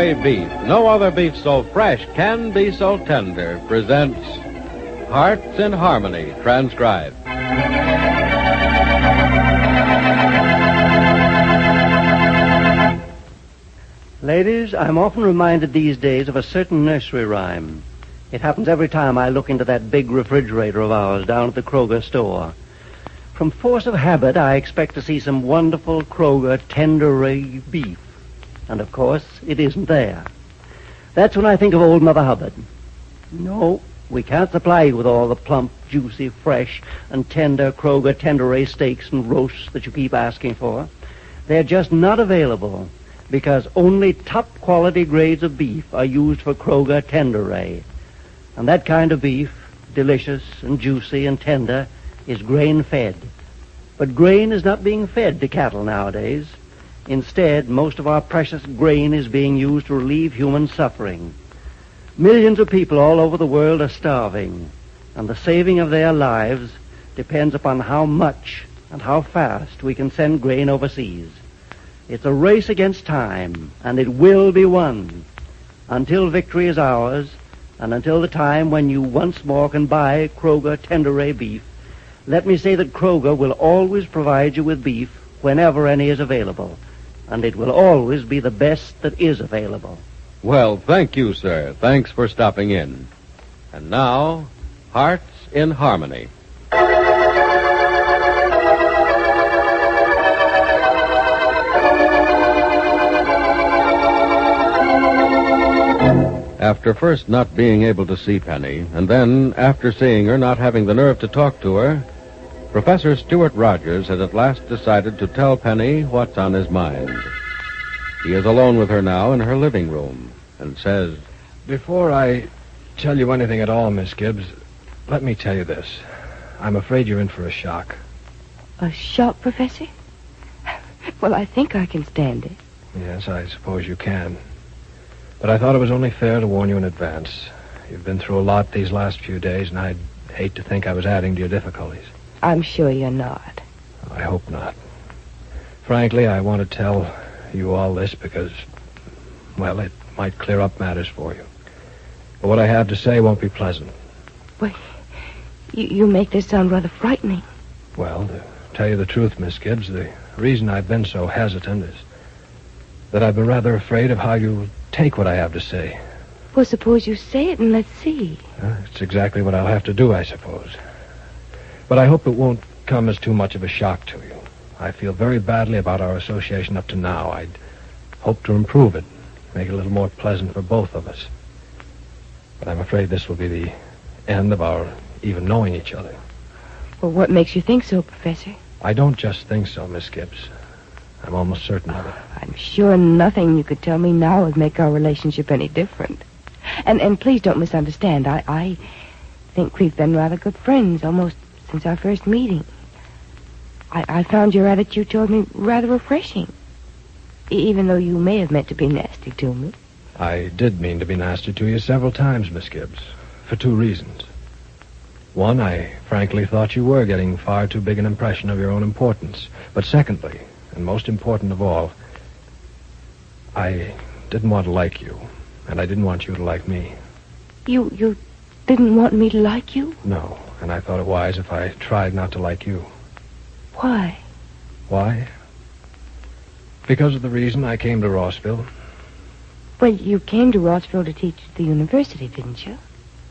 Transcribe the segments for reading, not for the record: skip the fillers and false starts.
Tenderay Beef, no other beef so fresh can be so tender, presents Hearts in Harmony, transcribed. Ladies, I'm often reminded these days of a certain nursery rhyme. It happens every time I look into that big refrigerator of ours down at the Kroger store. From force of habit, I expect to see some wonderful Kroger Tenderay beef. And, of course, it isn't there. That's when I think of old Mother Hubbard. No, we can't supply you with all the plump, juicy, fresh, and tender Kroger Tenderay steaks and roasts that you keep asking for. They're just not available because only top-quality grades of beef are used for Kroger Tenderay. And that kind of beef, delicious and juicy and tender, is grain-fed. But grain is not being fed to cattle nowadays. Instead, most of our precious grain is being used to relieve human suffering. Millions of people all over the world are starving, and the saving of their lives depends upon how much and how fast we can send grain overseas. It's a race against time, and it will be won. Until victory is ours, and until the time when you once more can buy Kroger Tenderay beef, let me say that Kroger will always provide you with beef whenever any is available, and it will always be the best that is available. Well, thank you, sir. Thanks for stopping in. And now, Hearts in Harmony. After first not being able to see Penny, and then, after seeing her, not having the nerve to talk to her, Professor Stuart Rogers has at last decided to tell Penny what's on his mind. He is alone with her now in her living room, and says, Before I tell you anything at all, Miss Gibbs, let me tell you this. I'm afraid you're in for a shock. A shock, Professor? Well, I think I can stand it. Yes, I suppose you can. But I thought it was only fair to warn you in advance. You've been through a lot these last few days, and I'd hate to think I was adding to your difficulties. I'm sure you're not. I hope not. Frankly, I want to tell you all this because, well, it might clear up matters for you. But what I have to say won't be pleasant. Well, you make this sound rather frightening. Well, to tell you the truth, Miss Gibbs, the reason I've been so hesitant is that I've been rather afraid of how you'll take what I have to say. Well, suppose you say it and let's see. It's exactly what I'll have to do, I suppose. But I hope it won't come as too much of a shock to you. I feel very badly about our association up to now. I'd hope to improve it, make it a little more pleasant for both of us. But I'm afraid this will be the end of our even knowing each other. Well, what makes you think so, Professor? I don't just think so, Miss Gibbs. I'm almost certain of it. I'm sure nothing you could tell me now would make our relationship any different. And please don't misunderstand. I think we've been rather good friends almost since our first meeting. I found your attitude toward me rather refreshing, even though you may have meant to be nasty to me. I did mean to be nasty to you several times, Miss Gibbs, for two reasons. One, I frankly thought you were getting far too big an impression of your own importance. But secondly, and most important of all, I didn't want to like you, and I didn't want you to like me. You didn't want me to like you? No, and I thought it wise if I tried not to like you. Why? Why? Because of the reason I came to Rossville. Well, you came to Rossville to teach at the university, didn't you?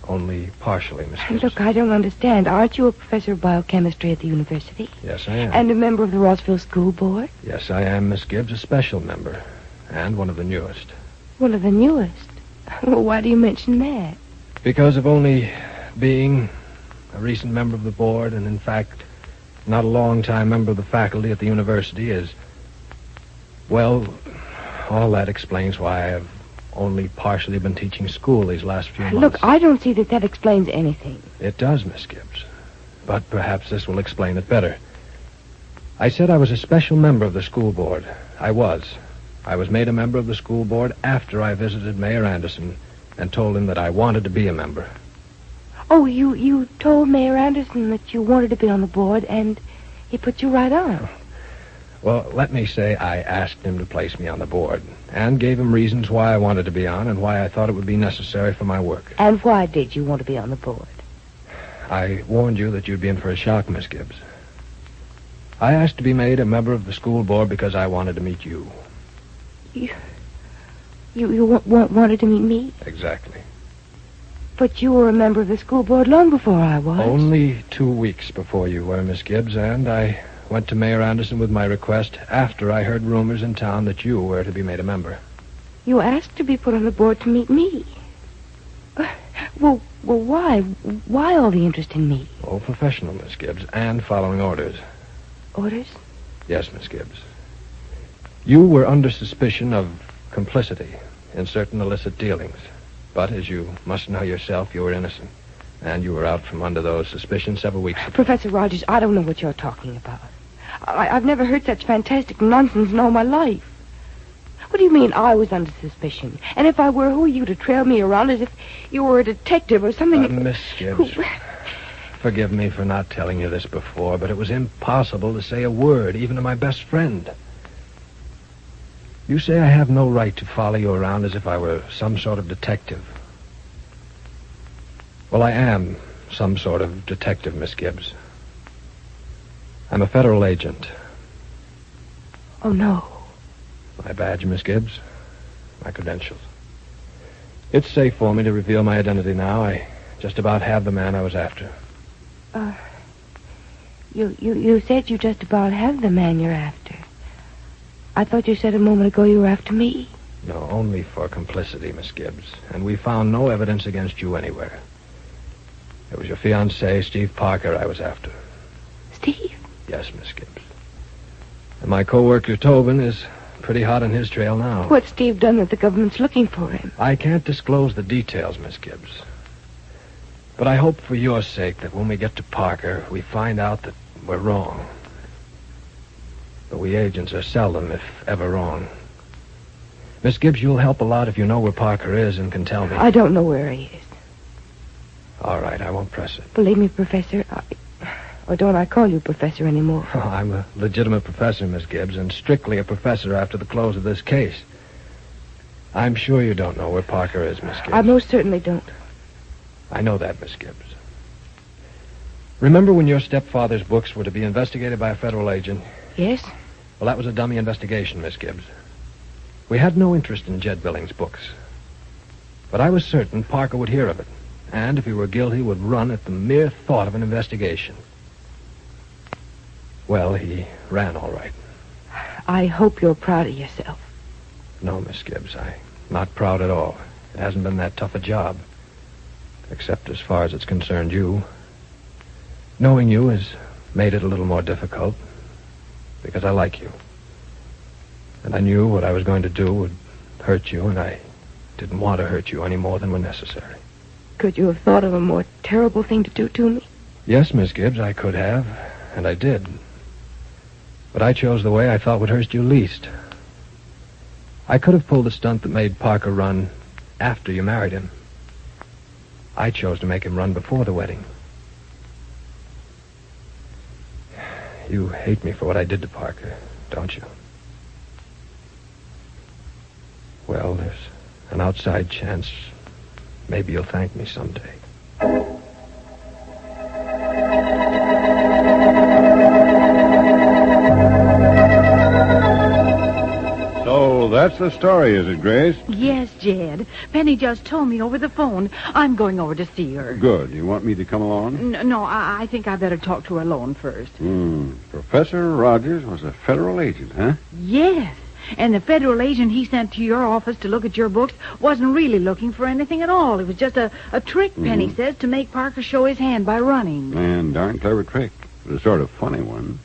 Only partially, Miss Gibbs. Look, I don't understand. Aren't you a professor of biochemistry at the university? Yes, I am. And a member of the Rossville School Board? Yes, I am, Miss Gibbs, a special member. And one of the newest. One of the newest? Well, why do you mention that? Because of only being a recent member of the board and, in fact, not a long-time member of the faculty at the university is... Well, all that explains why I've only partially been teaching school these last few months. Look, I don't see that explains anything. It does, Miss Gibbs. But perhaps this will explain it better. I said I was a special member of the school board. I was. I was made a member of the school board after I visited Mayor Anderson and told him that I wanted to be a member. Oh, you told Mayor Anderson that you wanted to be on the board, and he put you right on. Well, let me say I asked him to place me on the board and gave him reasons why I wanted to be on and why I thought it would be necessary for my work. And why did you want to be on the board? I warned you that you'd be in for a shock, Miss Gibbs. I asked to be made a member of the school board because I wanted to meet you. You wanted to meet me? Exactly. But you were a member of the school board long before I was. Only 2 weeks before you were, Miss Gibbs, and I went to Mayor Anderson with my request after I heard rumors in town that you were to be made a member. You asked to be put on the board to meet me. Well, why? Why all the interest in me? Oh, professional, Miss Gibbs, and following orders. Orders? Yes, Miss Gibbs. You were under suspicion of complicity in certain illicit dealings. But, as you must know yourself, you were innocent. And you were out from under those suspicions several weeks ago. Professor Rogers, I don't know what you're talking about. I've never heard such fantastic nonsense in all my life. What do you mean I was under suspicion? And if I were, who are you to trail me around as if you were a detective or something? Miss Gibbs, forgive me for not telling you this before, but it was impossible to say a word, even to my best friend. You say I have no right to follow you around as if I were some sort of detective. Well, I am some sort of detective, Miss Gibbs. I'm a federal agent. Oh, no. My badge, Miss Gibbs. My credentials. It's safe for me to reveal my identity now. I just about have the man I was after. You said you just about have the man you're after. I thought you said a moment ago you were after me. No, only for complicity, Miss Gibbs. And we found no evidence against you anywhere. It was your fiancé, Steve Parker, I was after. Steve? Yes, Miss Gibbs. And my co-worker, Tobin, is pretty hot on his trail now. What's Steve done that the government's looking for him? I can't disclose the details, Miss Gibbs. But I hope for your sake that when we get to Parker, we find out that we're wrong. But we agents are seldom, if ever, wrong. Miss Gibbs, you'll help a lot if you know where Parker is and can tell me. I don't know where he is. All right, I won't press it. Believe me, Professor, or don't I call you Professor anymore? Oh, I'm a legitimate professor, Miss Gibbs, and strictly a professor after the close of this case. I'm sure you don't know where Parker is, Miss Gibbs. I most certainly don't. I know that, Miss Gibbs. Remember when your stepfather's books were to be investigated by a federal agent? Yes? Well, that was a dummy investigation, Miss Gibbs. We had no interest in Jed Billings' books. But I was certain Parker would hear of it, and if he were guilty, would run at the mere thought of an investigation. Well, he ran all right. I hope you're proud of yourself. No, Miss Gibbs, I'm not proud at all. It hasn't been that tough a job. Except as far as it's concerned you. Knowing you has made it a little more difficult. Because I like you. And I knew what I was going to do would hurt you, and I didn't want to hurt you any more than were necessary. Could you have thought of a more terrible thing to do to me? Yes, Miss Gibbs, I could have, and I did. But I chose the way I thought would hurt you least. I could have pulled the stunt that made Parker run after you married him. I chose to make him run before the wedding. You hate me for what I did to Parker, don't you? Well, there's an outside chance maybe you'll thank me someday. So that's the story, is it, Grace? Yes, Jed. Penny just told me over the phone. I'm going over to see her. Good. You want me to come along? No, I think I better talk to her alone first. Professor Rogers was a federal agent, huh? Yes. And the federal agent he sent to your office to look at your books wasn't really looking for anything at all. It was just a trick, Penny says, to make Parker show his hand by running. Man, darn clever trick. But a sort of funny one.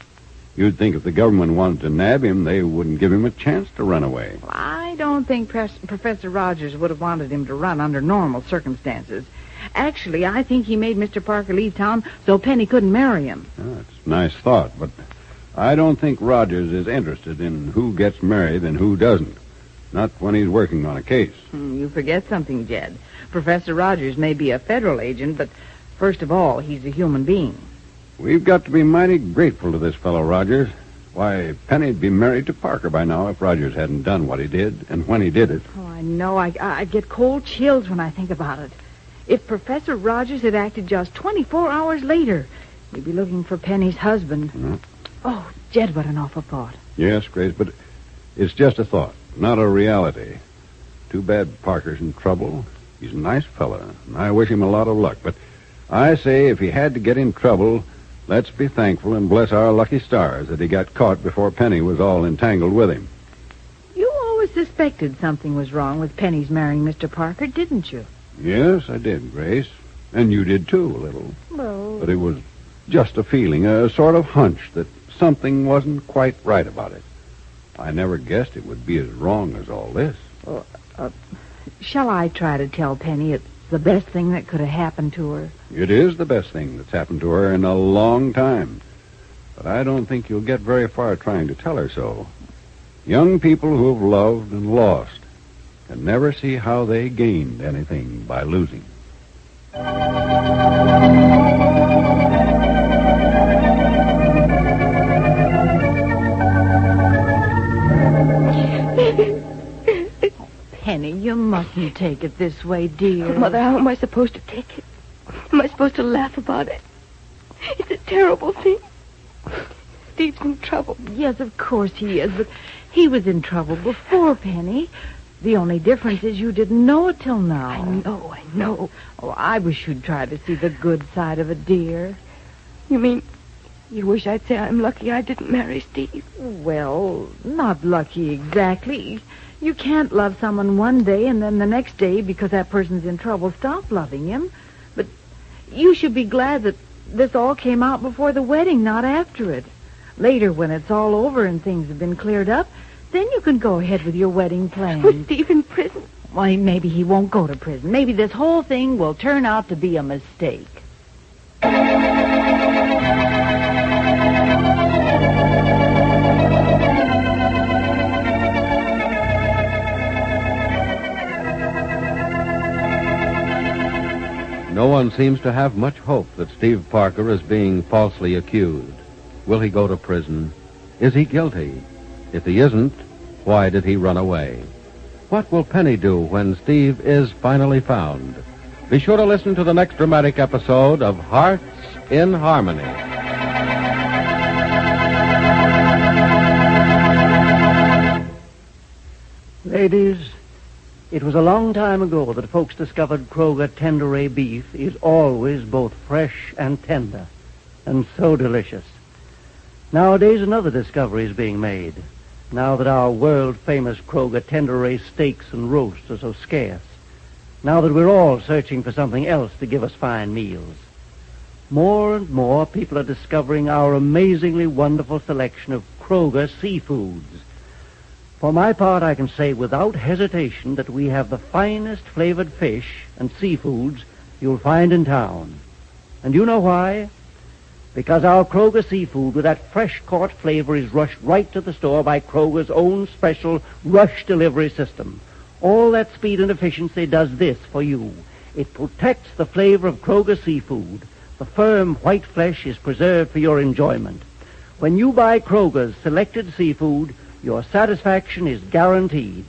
You'd think if the government wanted to nab him, they wouldn't give him a chance to run away. Well, I don't think Professor Rogers would have wanted him to run under normal circumstances. Actually, I think he made Mr. Parker leave town so Penny couldn't marry him. That's a nice thought, but I don't think Rogers is interested in who gets married and who doesn't. Not when he's working on a case. You forget something, Jed. Professor Rogers may be a federal agent, but first of all, he's a human being. We've got to be mighty grateful to this fellow Rogers. Why, Penny'd be married to Parker by now if Rogers hadn't done what he did, and when he did it. Oh, I know. I get cold chills when I think about it. If Professor Rogers had acted just 24 hours later, we'd be looking for Penny's husband. Mm-hmm. Oh, Jed, what an awful thought. Yes, Grace, but it's just a thought, not a reality. Too bad Parker's in trouble. He's a nice fella, and I wish him a lot of luck. But I say if he had to get in trouble, let's be thankful and bless our lucky stars that he got caught before Penny was all entangled with him. You always suspected something was wrong with Penny's marrying Mr. Parker, didn't you? Yes, I did, Grace. And you did, too, a little. Well... But it was just a feeling, a sort of hunch that something wasn't quite right about it. I never guessed it would be as wrong as all this. Shall I try to tell Penny it's the best thing that could have happened to her? It is the best thing that's happened to her in a long time. But I don't think you'll get very far trying to tell her so. Young people who have loved and lost can never see how they gained anything by losing. Penny, you mustn't take it this way, dear. Oh, Mother, how am I supposed to take it? Am I supposed to laugh about it? It's a terrible thing. Steve's in trouble. Yes, of course he is, but he was in trouble before, Penny. The only difference is you didn't know it till now. I know. Oh, I wish you'd try to see the good side of it, dear. You mean you wish I'd say I'm lucky I didn't marry Steve? Well, not lucky exactly. You can't love someone one day and then the next day, because that person's in trouble, stop loving him. But you should be glad that this all came out before the wedding, not after it. Later, when it's all over and things have been cleared up, then you can go ahead with your wedding plans. With Steve in prison? Why, maybe he won't go to prison. Maybe this whole thing will turn out to be a mistake. No one seems to have much hope that Steve Parker is being falsely accused. Will he go to prison? Is he guilty? If he isn't, why did he run away? What will Penny do when Steve is finally found? Be sure to listen to the next dramatic episode of Hearts in Harmony. Ladies, it was a long time ago that folks discovered Kroger Tenderay beef is always both fresh and tender, and so delicious. Nowadays, another discovery is being made, now that our world-famous Kroger Tenderay steaks and roasts are so scarce, now that we're all searching for something else to give us fine meals. More and more people are discovering our amazingly wonderful selection of Kroger seafoods. For my part, I can say without hesitation that we have the finest flavored fish and seafoods you'll find in town. And you know why? Because our Kroger seafood with that fresh-caught flavor is rushed right to the store by Kroger's own special rush delivery system. All that speed and efficiency does this for you. It protects the flavor of Kroger seafood. The firm white flesh is preserved for your enjoyment. When you buy Kroger's selected seafood, your satisfaction is guaranteed.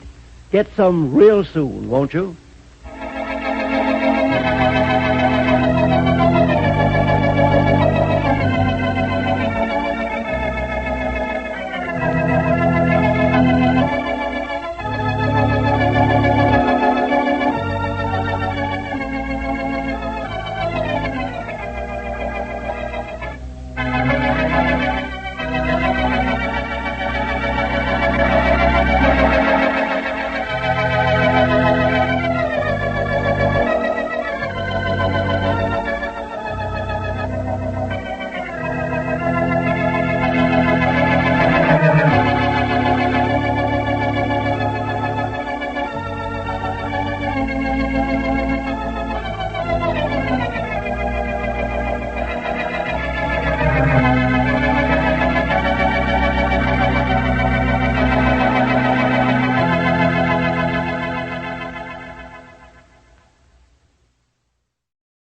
Get some real soon, won't you?